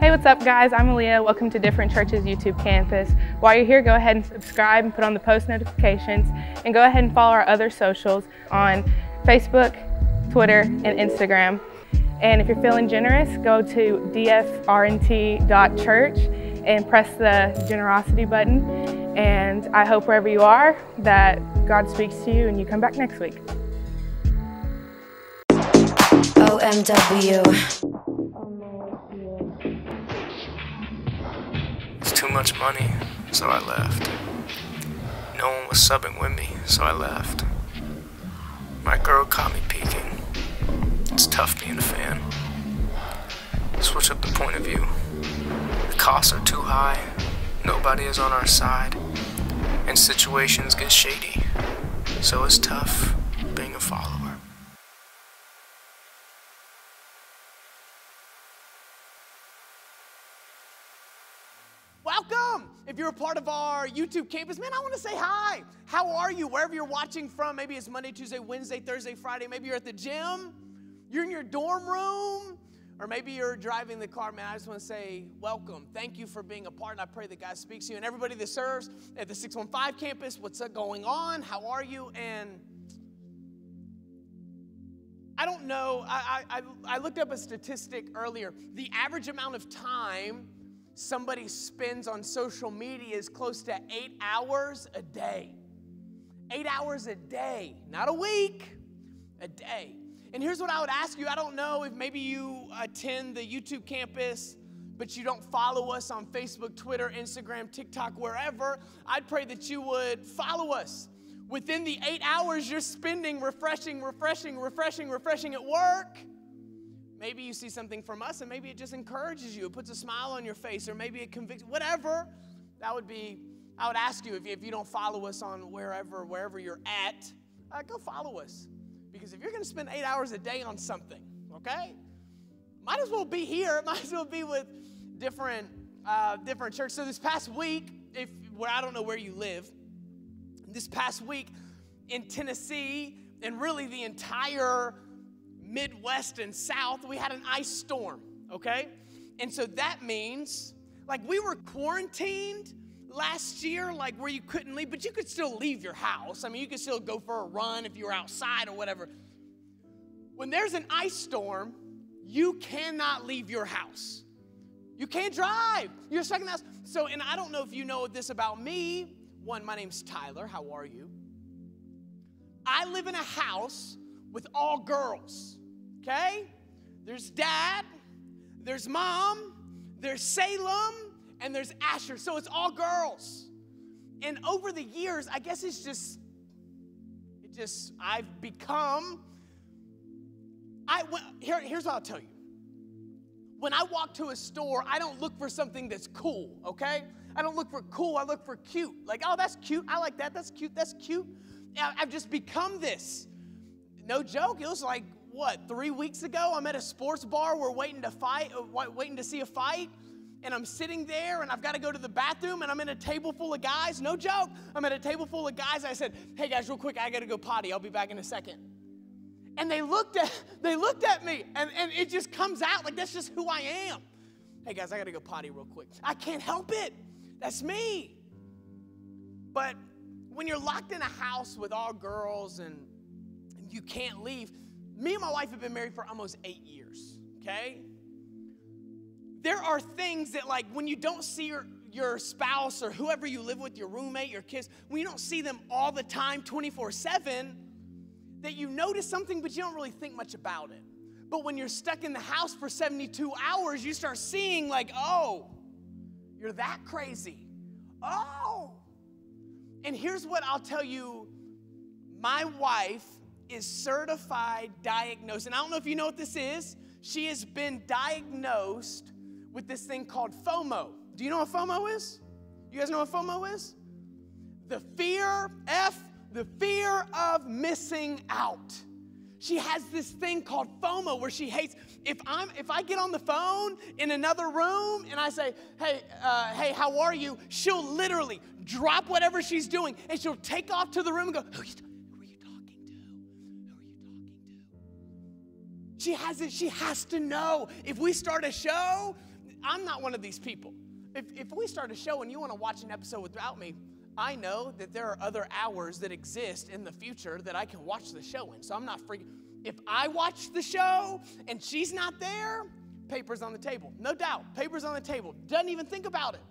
Hey, what's up guys? I'm Aaliyah. Welcome to Different Church's YouTube campus. While you're here, go ahead and subscribe and put on the post notifications, and go ahead and follow our other socials on Facebook, Twitter, and Instagram. And if you're feeling generous, go to dfrnt.church and press the generosity button. And I hope wherever you are that God speaks to you and you come back next week. OMW. It's too much money, so I left. No one was subbing with me, so I left. My girl caught me peeking. It's tough being a fan. Switch up the point of view. The costs are too high, nobody is on our side, and situations get shady, so it's tough being a follower. Welcome! If you're a part of our YouTube campus, man, I want to say hi. How are you? Wherever you're watching from, maybe it's Monday, Tuesday, Wednesday, Thursday, Friday. Maybe you're at the gym, you're in your dorm room, or maybe you're driving the car. Man, I just want to say welcome. Thank you for being a part, and I pray that God speaks to you. And everybody that serves at the 615 campus, what's going on? How are you? And I don't know. I looked up a statistic earlier. The average amount of time somebody spends on social media is close to 8 hours a day. 8 hours a day, not a week, a day. And here's what I would ask you. I don't know if maybe you attend the YouTube campus, but you don't follow us on Facebook, Twitter, Instagram, TikTok, wherever. I'd pray that you would follow us. Within the 8 hours you're spending refreshing at work, maybe you see something from us and maybe it just encourages you. It puts a smile on your face, or maybe it convicts, whatever. I would ask you if you don't follow us on wherever you're at, go follow us. Because if you're going to spend 8 hours a day on something, okay, might as well be here. Might as well be with different churches. So this past week, I don't know where you live, this past week in Tennessee and really the entire Midwest and South, we had an ice storm, okay? And so that means, like, we were quarantined last year, like where you couldn't leave, but you could still leave your house. I mean, you could still go for a run if you were outside or whatever. When there's an ice storm, you cannot leave your house. You can't drive. You're stuck in the house. So, and I don't know if you know this about me. One, my name's Tyler. How are you? I live in a house with all girls. Okay? There's Dad, there's Mom, there's Salem, and there's Asher. So it's all girls. And over the years, I guess I've become, here's what I'll tell you. When I walk to a store, I don't look for something that's cool, okay? I don't look for cool, I look for cute. Like, oh, that's cute, I like that, that's cute, that's cute. I've just become this. No joke, it was like, 3 weeks ago, I'm at a sports bar, we're waiting to see a fight, and I'm sitting there, and I've got to go to the bathroom, and I'm in a table full of guys, no joke, I'm at a table full of guys, I said, hey guys, real quick, I got to go potty, I'll be back in a second. And they looked at me, and it just comes out, like that's just who I am. Hey guys, I got to go potty real quick. I can't help it, that's me. But when you're locked in a house with all girls, and you can't leave. Me and my wife have been married for almost 8 years, okay? There are things that, like, when you don't see your spouse or whoever you live with, your roommate, your kids, when you don't see them all the time, 24/7, that you notice something, but you don't really think much about it. But when you're stuck in the house for 72 hours, you start seeing, like, oh, you're that crazy. Oh. And here's what I'll tell you. My wife is certified diagnosed, and I don't know if you know what this is. She has been diagnosed with this thing called FOMO. Do you know what FOMO is? You guys know what FOMO is? The fear of missing out. She has this thing called FOMO where she hates, if I get on the phone in another room and I say, hey, how are you? She'll literally drop whatever she's doing and she'll take off to the room and go, who are you talking to? She has to know. If we start a show, I'm not one of these people. If we start a show and you want to watch an episode without me, I know that there are other hours that exist in the future that I can watch the show in. So I'm not freaking. If I watch the show and she's not there, papers on the table. No doubt, papers on the table. Doesn't even think about it.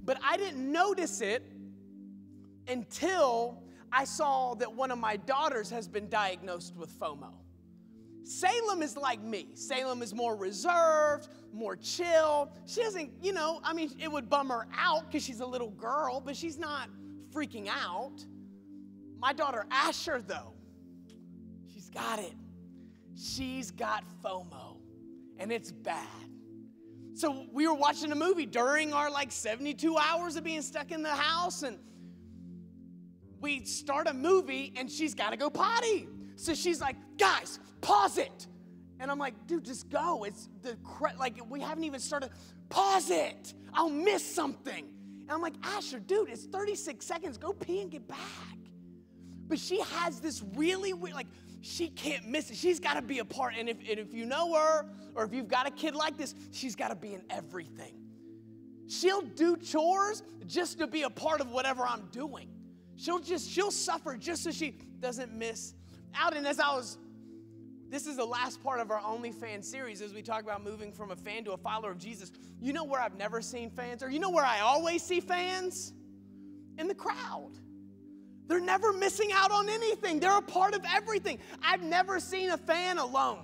But I didn't notice it until I saw that one of my daughters has been diagnosed with FOMO. Salem is like me. Salem is more reserved, more chill. She doesn't, it would bum her out because she's a little girl, but she's not freaking out. My daughter Asher, though, she's got it. She's got FOMO, and it's bad. So we were watching a movie during our 72 hours of being stuck in the house, and we start a movie, and she's got to go potty. So she's like, guys, pause it. And I'm like, dude, just go. It's we haven't even started. Pause it. I'll miss something. And I'm like, Asher, dude, it's 36 seconds. Go pee and get back. But she has this really weird, she can't miss it. She's got to be a part. And if you know her, or if you've got a kid like this, she's got to be in everything. She'll do chores just to be a part of whatever I'm doing. She'll suffer just so she doesn't miss out. And this is the last part of our OnlyFans series as we talk about moving from a fan to a follower of Jesus. You know where I've never seen fans? Or you know where I always see fans? In the crowd. They're never missing out on anything. They're a part of everything. I've never seen a fan alone.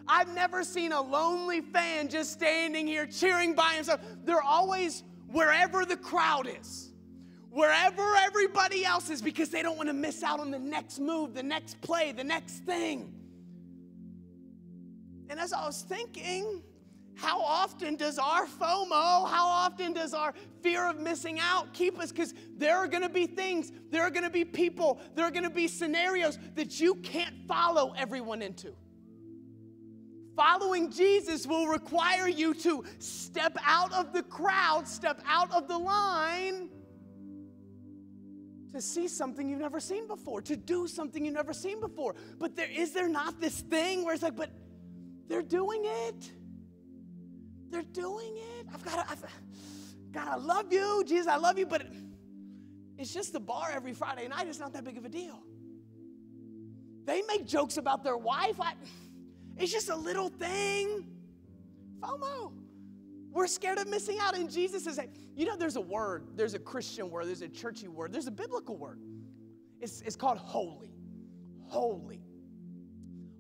I've never seen a lonely fan just standing here cheering by himself. They're always wherever the crowd is. Wherever everybody else is, because they don't want to miss out on the next move, the next play, the next thing. And as I was thinking, how often does our FOMO, how often does our fear of missing out keep us? Because there are going to be things, there are going to be people, there are going to be scenarios that you can't follow everyone into. Following Jesus will require you to step out of the crowd, step out of the line, to see something you've never seen before, to do something you've never seen before. But is there not this thing where it's like, but they're doing it. They're doing it. God, I love you. Jesus, I love you. But it's just the bar every Friday night. It's not that big of a deal. They make jokes about their wife. It's just a little thing. FOMO. We're scared of missing out. And Jesus says, there's a word. There's a Christian word. There's a churchy word. There's a biblical word. It's called holy. Holy.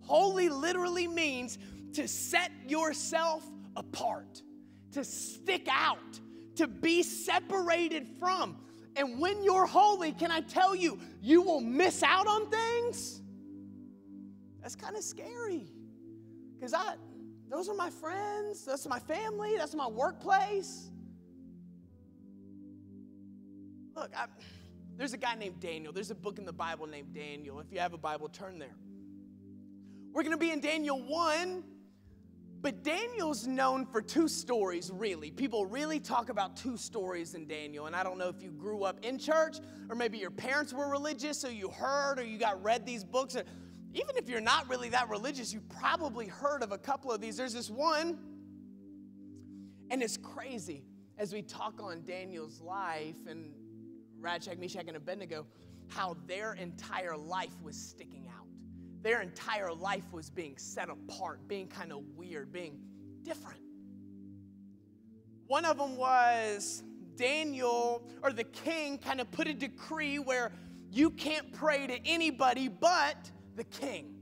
Holy literally means to set yourself apart, to stick out, to be separated from. And when you're holy, can I tell you, you will miss out on things? That's kind of scary. Because those are my friends, that's my family, that's my workplace. Look, there's a guy named Daniel. There's a book in the Bible named Daniel. If you have a Bible, turn there. We're going to be in Daniel 1, but Daniel's known for two stories, really. People really talk about two stories in Daniel, and I don't know if you grew up in church, or maybe your parents were religious, so you heard or you got read these books. Or even if you're not really that religious, you probably heard of a couple of these. There's this one, and it's crazy as we talk on Daniel's life and Shadrach, Meshach, and Abednego, how their entire life was sticking out. Their entire life was being set apart, being kind of weird, being different. One of them was Daniel, or the king, kind of put a decree where you can't pray to anybody but the king.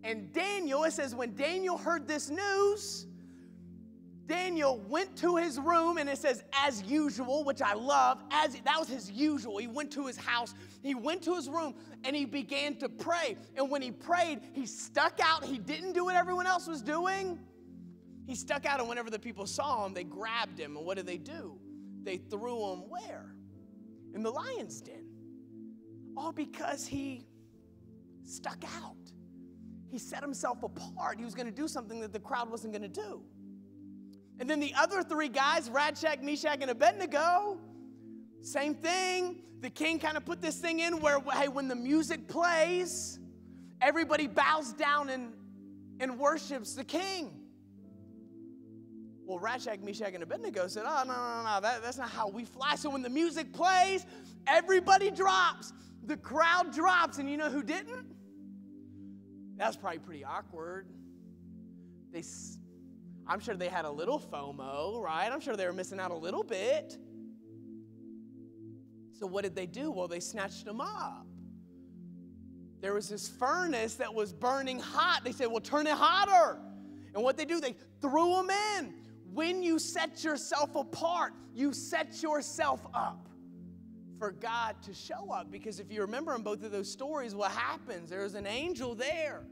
And Daniel, it says, when Daniel heard this news, Daniel went to his room, and it says, as usual, which I love, that was his usual. He went to his house, he went to his room, and he began to pray. And when he prayed, he stuck out. He didn't do what everyone else was doing. He stuck out, and whenever the people saw him, they grabbed him. And what did they do? They threw him where? In the lion's den. All because he stuck out. He set himself apart. He was going to do something that the crowd wasn't going to do. And then the other three guys, Shadrach, Meshach, and Abednego, same thing. The king kind of put this thing in where, hey, when the music plays, everybody bows down and worships the king. Well, Shadrach, Meshach, and Abednego said, oh, no, that's not how we fly. So when the music plays, everybody drops. The crowd drops, and you know who didn't? That was probably pretty awkward. I'm sure they had a little FOMO, right? I'm sure they were missing out a little bit. So what did they do? Well, they snatched them up. There was this furnace that was burning hot. They said, well, turn it hotter. And what they do, they threw them in. When you set yourself apart, you set yourself up for God to show up. Because if you remember in both of those stories, what happens? There's an angel there.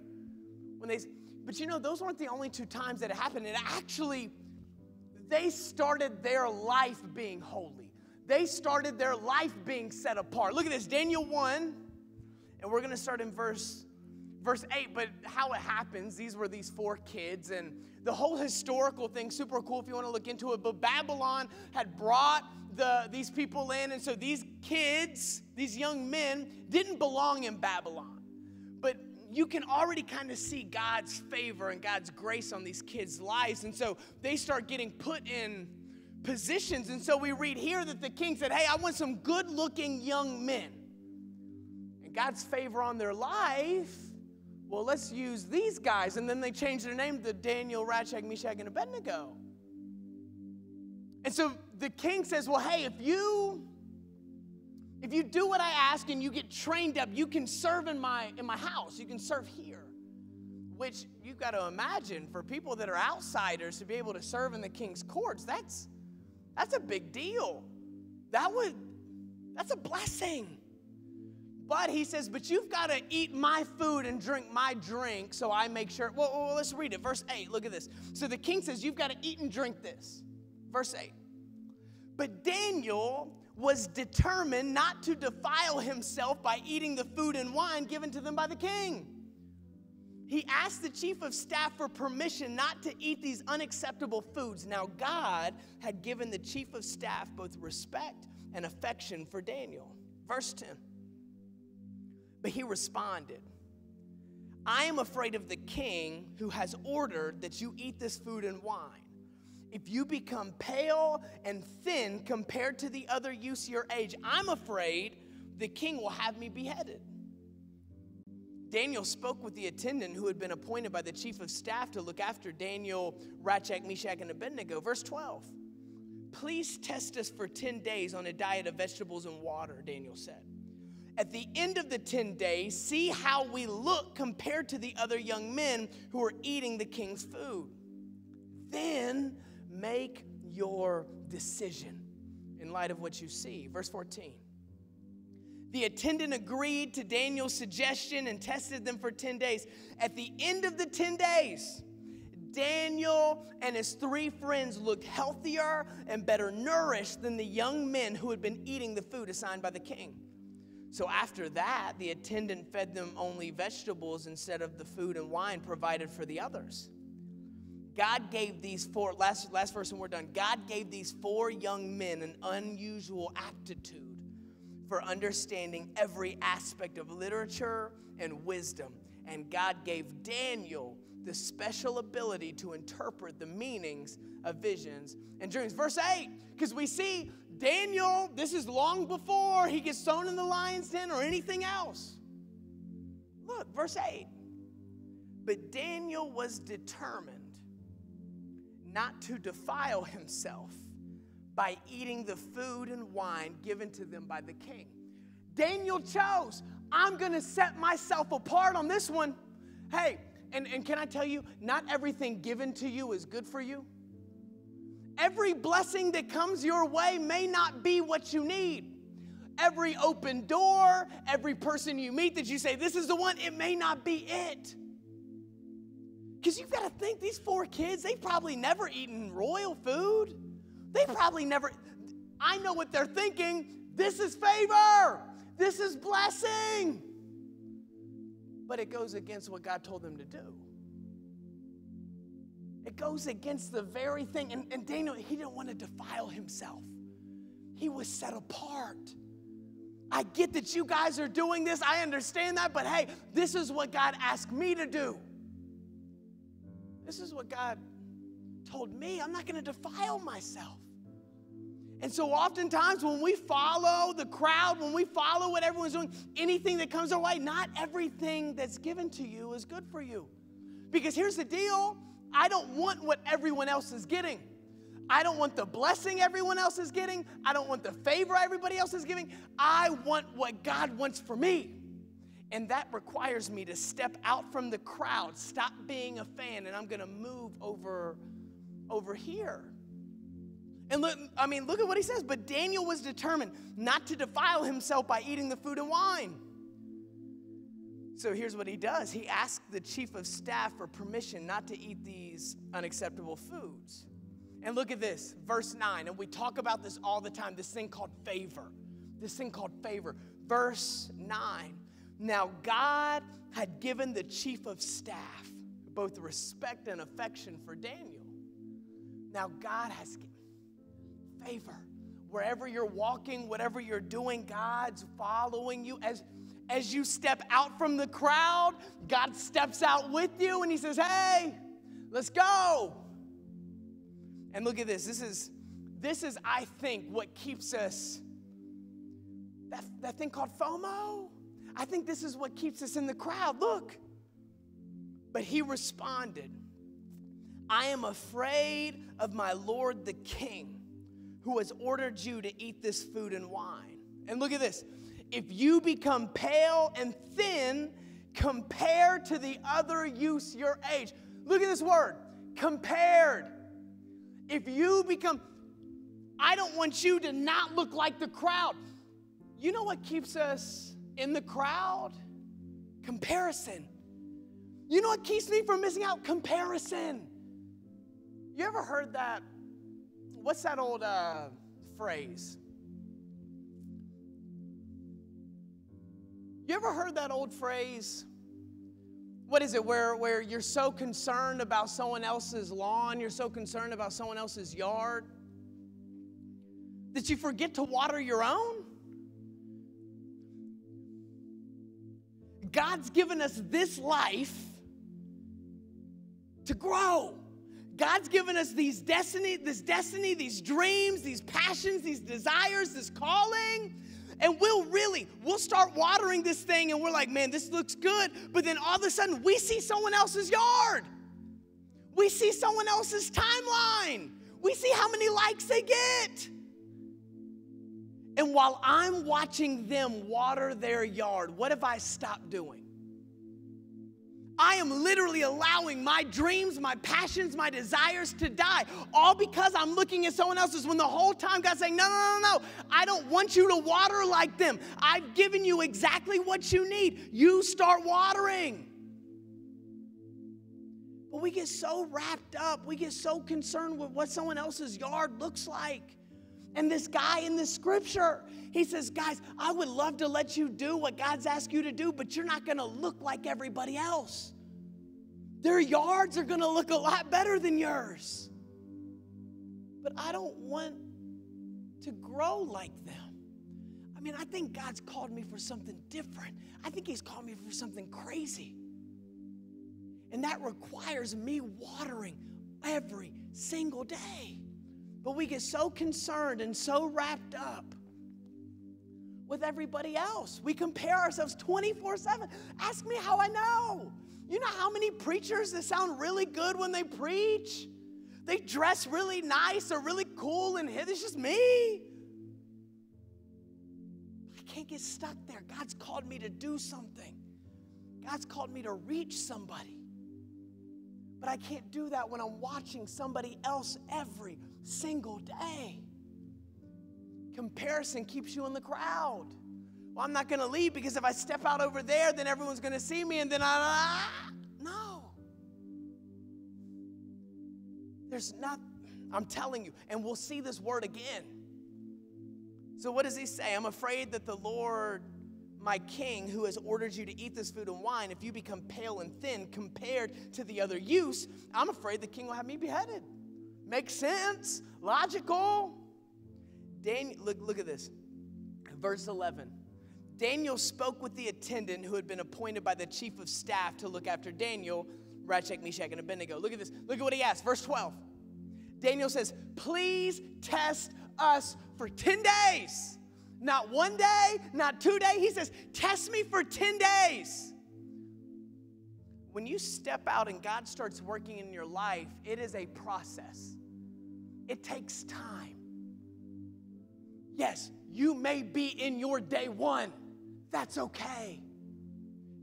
But you know, those weren't the only two times that it happened. It actually, they started their life being holy. They started their life being set apart. Look at this, Daniel 1, and we're going to start in verse 8, but how it happens, these were these 4 kids, and the whole historical thing, super cool if you want to look into it, but Babylon had brought these people in, and so these kids, these young men, didn't belong in Babylon. But you can already kind of see God's favor and God's grace on these kids' lives, and so they start getting put in positions, and so we read here that the king said, hey, I want some good-looking young men. And God's favor on their life, well, let's use these guys. And then they changed their name to Daniel, Shadrach, Meshach, and Abednego. And so the king says, well, hey, if you do what I ask and you get trained up, you can serve in my house. You can serve here. Which you've got to imagine, for people that are outsiders to be able to serve in the king's courts, that's a big deal. That's a blessing. But he says, but you've got to eat my food and drink my drink, so I make sure. Well, let's read it. Verse 8, look at this. So the king says, you've got to eat and drink this. Verse 8. But Daniel was determined not to defile himself by eating the food and wine given to them by the king. He asked the chief of staff for permission not to eat these unacceptable foods. Now God had given the chief of staff both respect and affection for Daniel. Verse 10. But he responded, I am afraid of the king who has ordered that you eat this food and wine. If you become pale and thin compared to the other youths your age, I'm afraid the king will have me beheaded. Daniel spoke with the attendant who had been appointed by the chief of staff to look after Daniel, Shadrach, Meshach, and Abednego. Verse 12. Please test us for 10 days on a diet of vegetables and water, Daniel said. At the end of the 10 days, see how we look compared to the other young men who are eating the king's food. Then make your decision in light of what you see. Verse 14. The attendant agreed to Daniel's suggestion and tested them for 10 days. At the end of the 10 days, Daniel and his 3 friends looked healthier and better nourished than the young men who had been eating the food assigned by the king. So after that, the attendant fed them only vegetables instead of the food and wine provided for the others. God gave these 4, last verse and we're done. God gave these 4 young men an unusual aptitude for understanding every aspect of literature and wisdom. And God gave Daniel the special ability to interpret the meanings of visions and dreams. Verse 8, because we see Daniel, this is long before he gets thrown in the lion's den or anything else. Look, verse 8. But Daniel was determined not to defile himself by eating the food and wine given to them by the king. Daniel chose, I'm going to set myself apart on this one. Hey, and can I tell you, not everything given to you is good for you. Every blessing that comes your way may not be what you need. Every open door, every person you meet that you say, this is the one, it may not be it. Because you've got to think, these 4 kids, they've probably never eaten royal food. They probably never, I know what they're thinking. This is favor. This is blessing. But it goes against what God told them to do. It goes against the very thing. And Daniel, he didn't want to defile himself. He was set apart. I get that you guys are doing this. I understand that. But hey, this is what God asked me to do. This is what God told me I'm not going to defile myself. And so oftentimes when we follow the crowd, when we follow what everyone's doing, anything that comes our way, not everything that's given to you is good for you. Because here's the deal, I don't want what everyone else is getting. I don't want the blessing everyone else is getting. I don't want the favor everybody else is giving. I want what God wants for me. And that requires me to step out from the crowd, stop being a fan, and I'm going to move over here. And look at what he says. But Daniel was determined not to defile himself by eating the food and wine. So here's what he does. He asked the chief of staff for permission not to eat these unacceptable foods. And look at this, verse 9. And we talk about this all the time, this thing called favor. This thing called favor. Verse 9. Now God had given the chief of staff both respect and affection for Daniel. Now God has given favor. Wherever you're walking, whatever you're doing, God's following you. As you step out from the crowd, God steps out with you and he says, hey, let's go. And look at this. This is, I think, what keeps us, that thing called FOMO. I think this is what keeps us in the crowd. Look. But he responded, I am afraid of my Lord the King, who has ordered you to eat this food and wine. And look at this. If you become pale and thin compared to the other youths your age. Look at this word, compared. If you become, I don't want you to not look like the crowd. You know what keeps us in the crowd? Comparison. You know what keeps me from missing out? Comparison. You ever heard that? What's that old phrase? You ever heard that old phrase? What is it, where you're so concerned about someone else's lawn, you're so concerned about someone else's yard, that you forget to water your own? God's given us this life to grow. God's given us this destiny, these dreams, these passions, these desires, this calling. And we'll start watering this thing and we're like, man, this looks good. But then all of a sudden we see someone else's yard. We see someone else's timeline. We see how many likes they get. And while I'm watching them water their yard, what have I stopped doing? I am literally allowing my dreams, my passions, my desires to die, all because I'm looking at someone else's, when the whole time God's saying, no, I don't want you to water like them. I've given you exactly what you need. You start watering. But we get so wrapped up, we get so concerned with what someone else's yard looks like. And this guy in this scripture, he says, guys, I would love to let you do what God's asked you to do, but you're not going to look like everybody else. Their yards are going to look a lot better than yours. But I don't want to grow like them. I mean, I think God's called me for something different. I think he's called me for something crazy. And that requires me watering every single day. But we get so concerned and so wrapped up with everybody else. We compare ourselves 24/7. Ask me how I know. You know how many preachers that sound really good when they preach? They dress really nice, they're really cool and hip. It's just me. I can't get stuck there. God's called me to do something. God's called me to reach somebody. But I can't do that when I'm watching somebody else every single day. Comparison keeps you in the crowd. Well, I'm not going to leave because if I step out over there, then everyone's going to see me and then no. There's not, I'm telling you, and we'll see this word again. So what does he say? I'm afraid that the Lord, my King, who has ordered you to eat this food and wine, if you become pale and thin compared to the other youths, I'm afraid the king will have me beheaded. Makes sense, logical. Daniel, look at this. Verse 11. Daniel spoke with the attendant who had been appointed by the chief of staff to look after Daniel, Shadrach, Meshach, and Abednego. Look at this. Look at what he asked. Verse 12. Daniel says, please test us for 10 days. Not 1 day, not 2 days. He says, test me for 10 days. When you step out and God starts working in your life, it is a process. It takes time. Yes, you may be in your day 1. That's okay.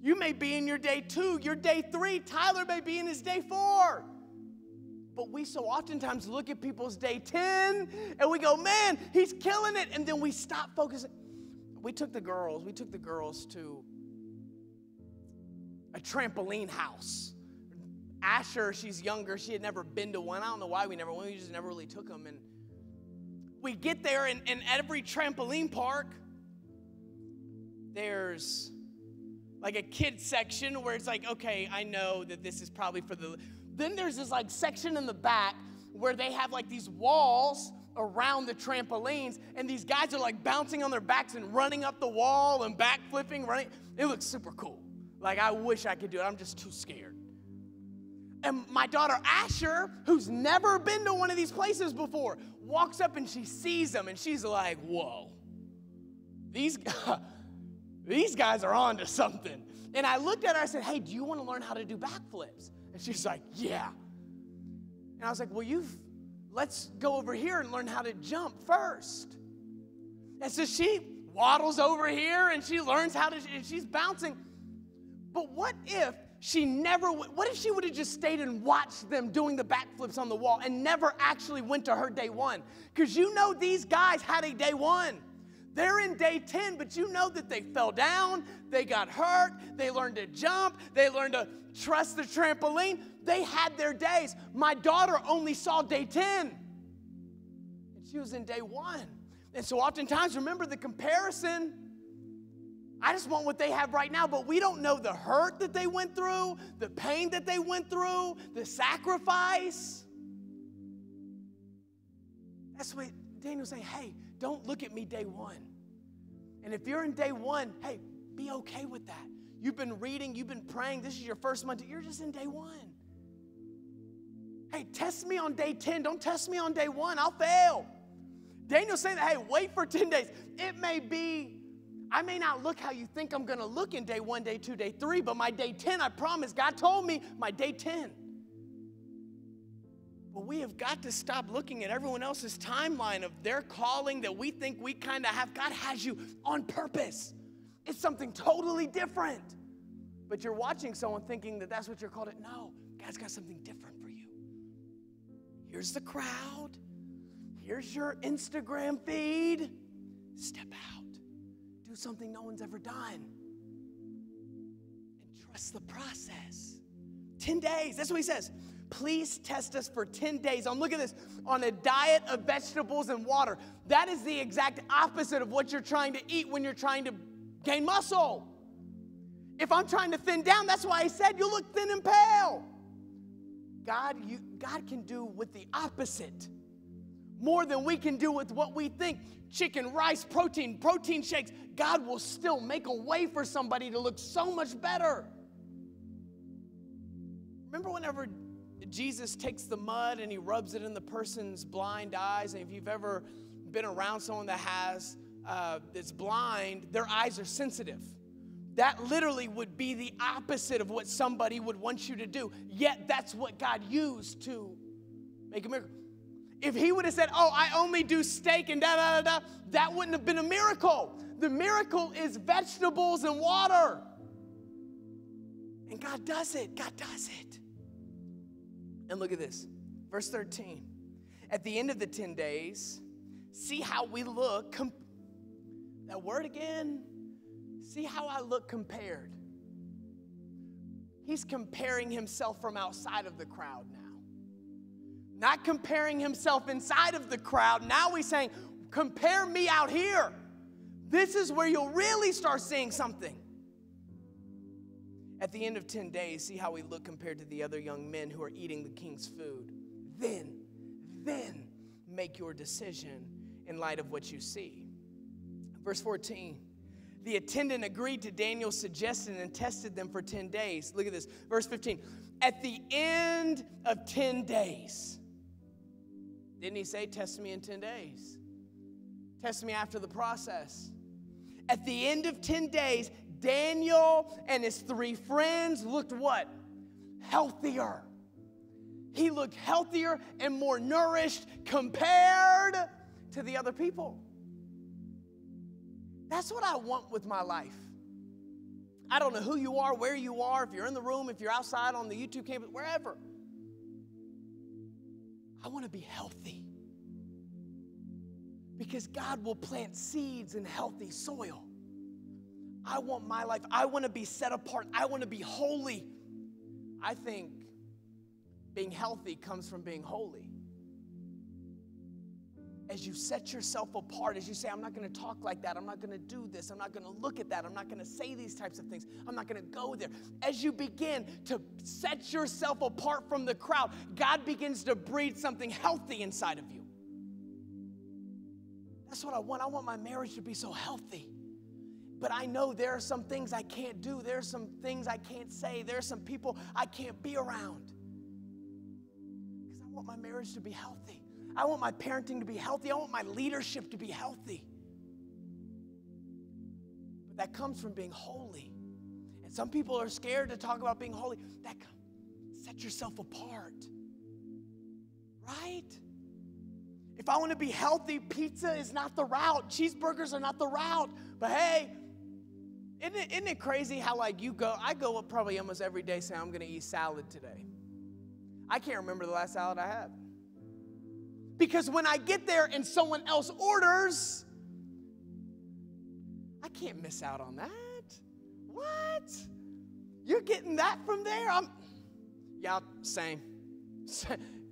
You may be in your day 2, your day 3. Tyler may be in his day 4. But we so oftentimes look at people's day 10 and we go, man, he's killing it. And then we stop focusing. We took the girls to a trampoline house. Asher, she's younger. She had never been to one. I don't know why we never went. We just never really took them. And we get there, and in every trampoline park, there's like a kid section where it's like, okay, I know that this is probably for the... Then there's this like section in the back where they have like these walls around the trampolines, and these guys are like bouncing on their backs and running up the wall and back flipping, running. It looks super cool. Like, I wish I could do it. I'm just too scared. And my daughter Asher, who's never been to one of these places before, walks up and she sees them and she's like, whoa, these guys are on to something. And I looked at her, I said, hey, do you want to learn how to do backflips? And she's like, yeah. And I was like, well, let's go over here and learn how to jump first. And so she waddles over here and she learns how to, and she's bouncing. But what if she would have just stayed and watched them doing the backflips on the wall and never actually went to her day 1? Because you know these guys had a day 1. They're in day 10, but you know that they fell down, they got hurt, they learned to jump, they learned to trust the trampoline. They had their days. My daughter only saw day 10, and she was in day 1. And so oftentimes, remember the comparison. I just want what they have right now, but we don't know the hurt that they went through, the pain that they went through, the sacrifice. That's what Daniel's saying. Hey, don't look at me day 1. And if you're in day 1, hey, be okay with that. You've been reading, you've been praying, this is your first month, you're just in day 1. Hey, test me on day 10. Don't test me on day 1. I'll fail. Daniel's saying that, hey, wait for 10 days. It may be, I may not look how you think I'm going to look in day 1, day 2, day 3, but my day 10, I promise, God told me my day 10. But we have got to stop looking at everyone else's timeline of their calling that we think we kind of have. God has you on purpose. It's something totally different. But you're watching someone thinking that that's what you're called to. No, God's got something different for you. Here's the crowd. Here's your Instagram feed. Step out. Do something no one's ever done. And trust the process. 10 days. That's what he says. Please test us for 10 days. Look at this. On a diet of vegetables and water. That is the exact opposite of what you're trying to eat when you're trying to gain muscle. If I'm trying to thin down, that's why he said you look thin and pale. God can do with the opposite more than we can do with what we think. Chicken, rice, protein shakes. God will still make a way for somebody to look so much better. Remember whenever Jesus takes the mud and he rubs it in the person's blind eyes? And if you've ever been around someone that that's blind, their eyes are sensitive. That literally would be the opposite of what somebody would want you to do. Yet that's what God used to make a miracle. If he would have said, oh, I only do steak and da-da-da-da, that wouldn't have been a miracle. The miracle is vegetables and water. And God does it. God does it. And look at this. Verse 13. At the end of the 10 days, see how we look. That word again. See how I look compared. He's comparing himself from outside of the crowd now. Not comparing himself inside of the crowd. Now he's saying, compare me out here. This is where you'll really start seeing something. At the end of 10 days, see how we look compared to the other young men who are eating the king's food. Then make your decision in light of what you see. Verse 14. The attendant agreed to Daniel's suggestion and tested them for 10 days. Look at this. Verse 15. At the end of 10 days. Didn't he say, test me in 10 days? Test me after the process. At the end of 10 days, Daniel and his 3 friends looked what? Healthier. He looked healthier and more nourished compared to the other people. That's what I want with my life. I don't know who you are, where you are, if you're in the room, if you're outside on the YouTube campus, wherever. I want to be healthy. Because God will plant seeds in healthy soil. I want my life. I want to be set apart. I want to be holy. I think being healthy comes from being holy. As you set yourself apart, as you say, I'm not going to talk like that. I'm not going to do this. I'm not going to look at that. I'm not going to say these types of things. I'm not going to go there. As you begin to set yourself apart from the crowd, God begins to breed something healthy inside of you. That's what I want. I want my marriage to be so healthy. But I know there are some things I can't do. There are some things I can't say. There are some people I can't be around. Because I want my marriage to be healthy. I want my parenting to be healthy. I want my leadership to be healthy. But that comes from being holy. And some people are scared to talk about being holy. Set yourself apart. Right? If I want to be healthy, pizza is not the route. Cheeseburgers are not the route. But hey, isn't it crazy how I go up probably almost every day saying I'm going to eat salad today. I can't remember the last salad I had. Because when I get there and someone else orders, I can't miss out on that. What? You're getting that from there? Yeah, same.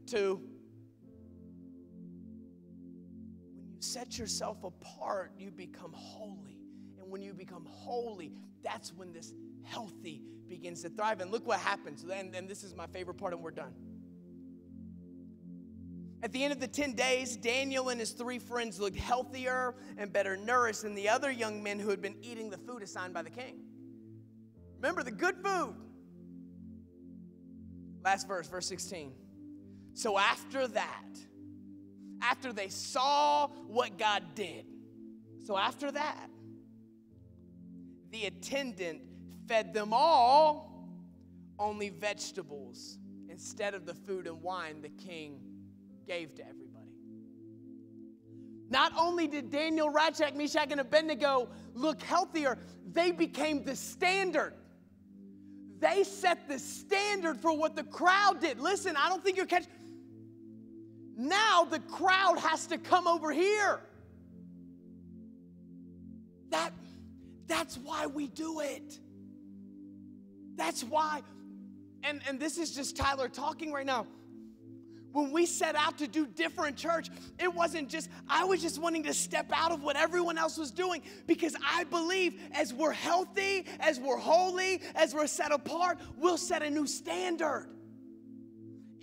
2. When you set yourself apart, you become holy. And when you become holy, that's when this healthy begins to thrive. And look what happens. And this is my favorite part, and we're done. At the end of the 10 days, Daniel and his 3 friends looked healthier and better nourished than the other young men who had been eating the food assigned by the king. Remember, the good food. Last verse, verse 16. So after that, after they saw what God did, so after that, the attendant fed them all only vegetables instead of the food and wine the king gave to everybody. Not only did Daniel, Shadrach, Meshach, and Abednego look healthier, they became the standard. They set the standard for what the crowd did. Listen, I don't think you're catching. Now the crowd has to come over here. That's why we do it. That's why, and this is just Tyler talking right now. When we set out to do different church, it wasn't just, I was just wanting to step out of what everyone else was doing, because I believe as we're healthy, as we're holy, as we're set apart, we'll set a new standard.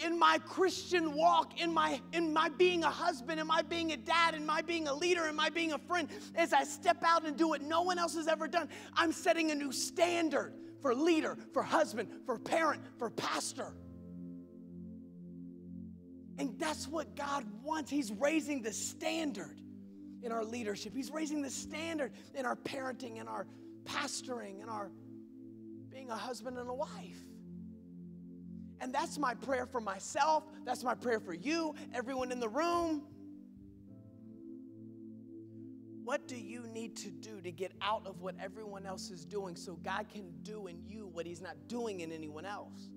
In my Christian walk, in my being a husband, in my being a dad, in my being a leader, in my being a friend, as I step out and do what no one else has ever done, I'm setting a new standard for leader, for husband, for parent, for pastor. And that's what God wants. He's raising the standard in our leadership. He's raising the standard in our parenting, in our pastoring, in our being a husband and a wife. And that's my prayer for myself. That's my prayer for you, everyone in the room. What do you need to do to get out of what everyone else is doing so God can do in you what he's not doing in anyone else?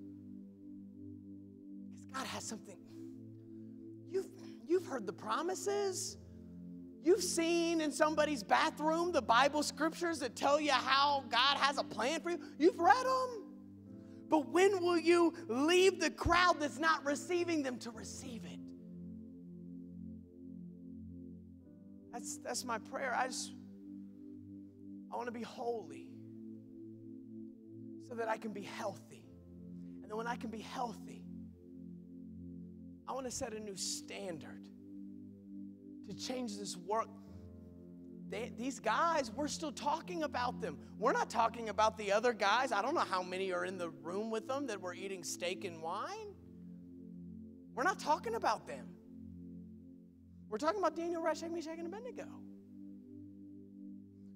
Because God has something. You've heard the promises. You've seen in somebody's bathroom the Bible scriptures that tell you how God has a plan for you. You've read them. But when will you leave the crowd that's not receiving them to receive it? That's my prayer. I want to be holy so that I can be healthy. And then when I can be healthy, I want to set a new standard to change this world. These guys, we're still talking about them. We're not talking about the other guys. I don't know how many are in the room with them that were eating steak and wine. We're not talking about them. We're talking about Daniel, Shadrach, Meshach, and Abednego.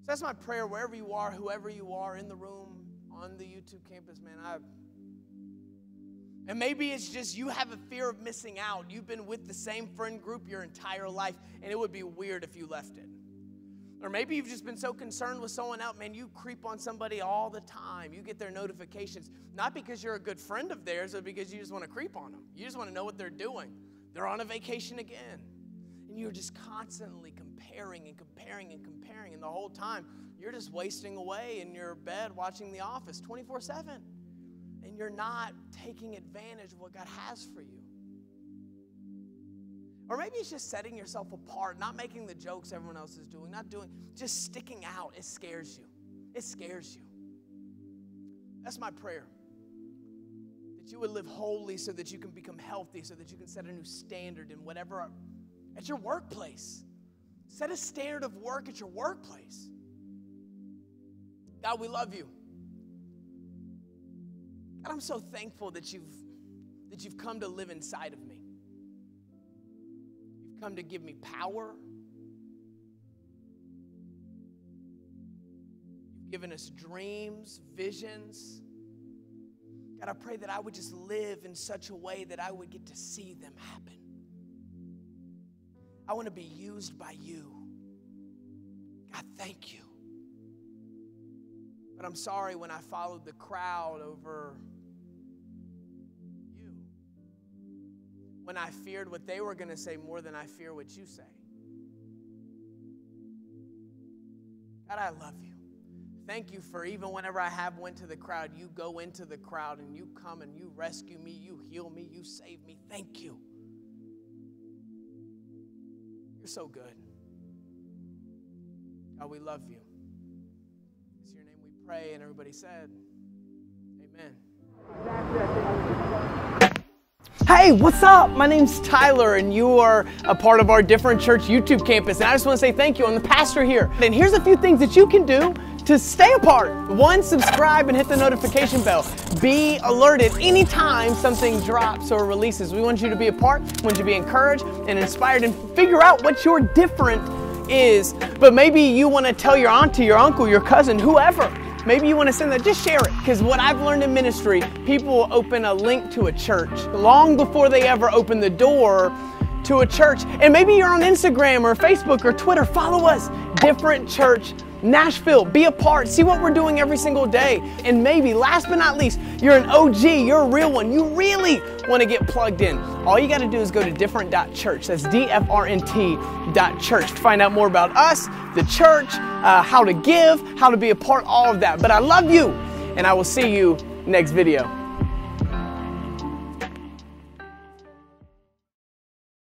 So that's my prayer wherever you are, whoever you are, in the room, on the YouTube campus, man. And maybe it's just you have a fear of missing out. You've been with the same friend group your entire life, and it would be weird if you left it. Or maybe you've just been so concerned with someone else, man, you creep on somebody all the time. You get their notifications, not because you're a good friend of theirs, but because you just want to creep on them. You just want to know what they're doing. They're on a vacation again. And you're just constantly comparing and comparing and comparing. And the whole time, you're just wasting away in your bed watching The Office 24/7. And you're not taking advantage of what God has for you. Or maybe it's just setting yourself apart, not making the jokes everyone else is doing, just sticking out. It scares you. It scares you. That's my prayer. That you would live holy so that you can become healthy, so that you can set a new standard in whatever, at your workplace. Set a standard of work at your workplace. God, we love you. God, I'm so thankful that you've come to live inside of me. You've come to give me power. You've given us dreams, visions. God, I pray that I would just live in such a way that I would get to see them happen. I want to be used by you. God, thank you. But I'm sorry when I followed the crowd over you. When I feared what they were going to say more than I fear what you say. God, I love you. Thank you for even whenever I went to the crowd, you go into the crowd and you come and you rescue me, you heal me, you save me. Thank you. You're so good. God, we love you. It's your name we pray, and everybody said, amen. Hey, what's up? My name's Tyler, and you are a part of our Different Church YouTube campus. And I just want to say thank you. I'm the pastor here. And here's a few things that you can do to stay a part. 1, subscribe and hit the notification bell. Be alerted anytime something drops or releases. We want you to be a part. We want you to be encouraged and inspired and figure out what your different is. But maybe you want to tell your auntie, your uncle, your cousin, whoever. Maybe you want to send that. Just share it. Because what I've learned in ministry, people will open a link to a church long before they ever open the door to a church. And maybe you're on Instagram or Facebook or Twitter. Follow us, Different Church Nashville. Be a part. See what we're doing every single day. And maybe, last but not least, you're an OG. You're a real one. You really want to get plugged in. All you got to do is go to different.church. That's DFRNT.church. Find out more about us, the church, how to give, how to be a part, all of that. But I love you, and I will see you next video.